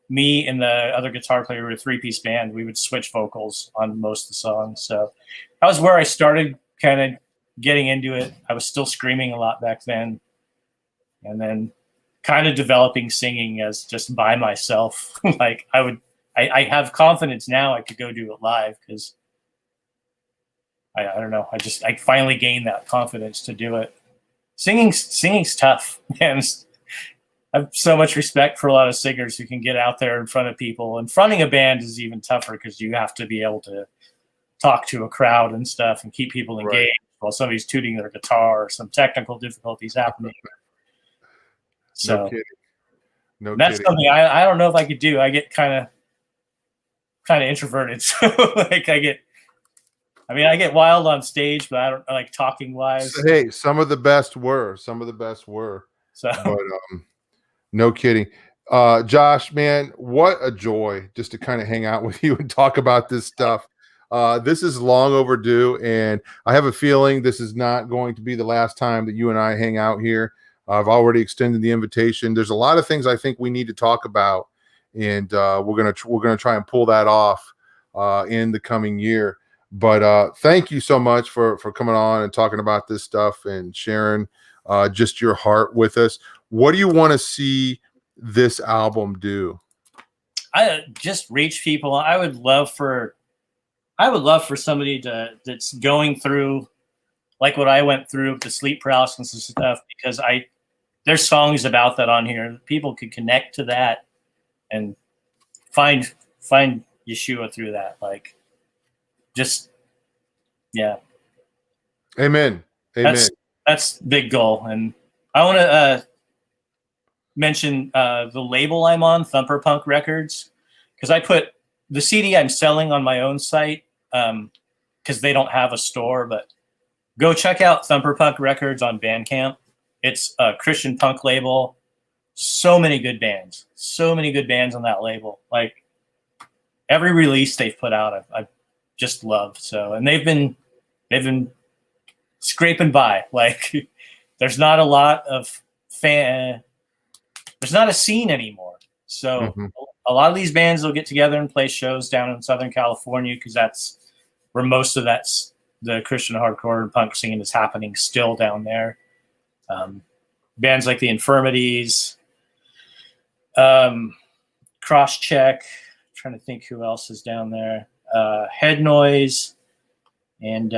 me and the other guitar player were a 3-piece band. We would switch vocals on most of the songs. So that was where I started kind of getting into it. I was still screaming a lot back then. And then kind of developing singing as just by myself. Like I have confidence now I could go do it live because I don't know. I finally gained that confidence to do it. Singing's tough, man. I have so much respect for a lot of singers who can get out there in front of people. And fronting a band is even tougher because you have to be able to talk to a crowd and stuff and keep people engaged while somebody's tooting their guitar or some technical difficulties happening. So No kidding. That's something I don't know if I could do. I get kind of introverted. So like I get wild on stage, but I don't like talking wise. Hey, some of the best were. So but no kidding. Josh, man, what a joy just to kind of hang out with you and talk about this stuff. This is long overdue, and I have a feeling this is not going to be the last time that you and I hang out here. I've already extended the invitation. There's a lot of things I think we need to talk about, and we're gonna try and pull that off in the coming year. But thank you so much for coming on and talking about this stuff and sharing just your heart with us. What do you want to see this album do? I just reach people. I would love for somebody that's going through like what I went through with the sleep paralysis and stuff, because there's songs about that on here. People could connect to that and find Yeshua through that. Like, just, yeah. Amen. That's big goal. And I want to mention the label I'm on, Thumper Punk Records, because I put the CD I'm selling on my own site because they don't have a store, but go check out Thumper Punk Records on Bandcamp. It's a Christian punk label. so many good bands, on that label. Like every release they've put out, I just love. So, and they've been scraping by. Like there's not a lot of there's not a scene anymore. So a lot of these bands will get together and play shows down in Southern California because that's where most of the Christian hardcore and punk scene is happening still down there. Bands like the Infirmities, Crosscheck, trying to think who else is down there. Head Noise and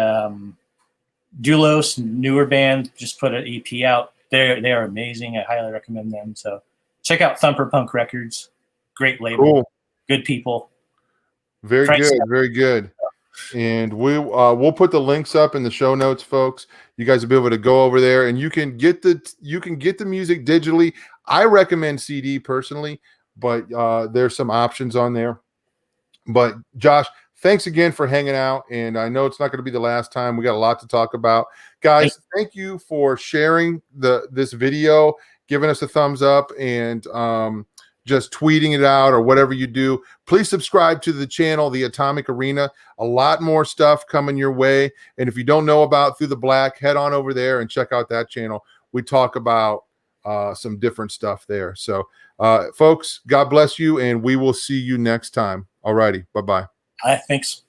Doulos, newer band, just put an EP out. They are amazing. I highly recommend them. So check out Thumper Punk Records. Great label. Cool. Good people. Very good. Very good. And we'll put the links up in the show notes, folks. You guys will be able to go over there, and you can get the music digitally. I recommend CD personally, but there's some options on there. But Josh, thanks again for hanging out, and I know it's not going to be the last time. We got a lot to talk about, guys. Thank you for sharing this video, giving us a thumbs up, and just tweeting it out or whatever you do. Please subscribe to the channel, The Atomic Arena. A lot more stuff coming your way. And if you don't know about Through the Black, head on over there and check out that channel. We talk about some different stuff there. So, folks, God bless you, and we will see you next time. All righty. Bye-bye. Thanks.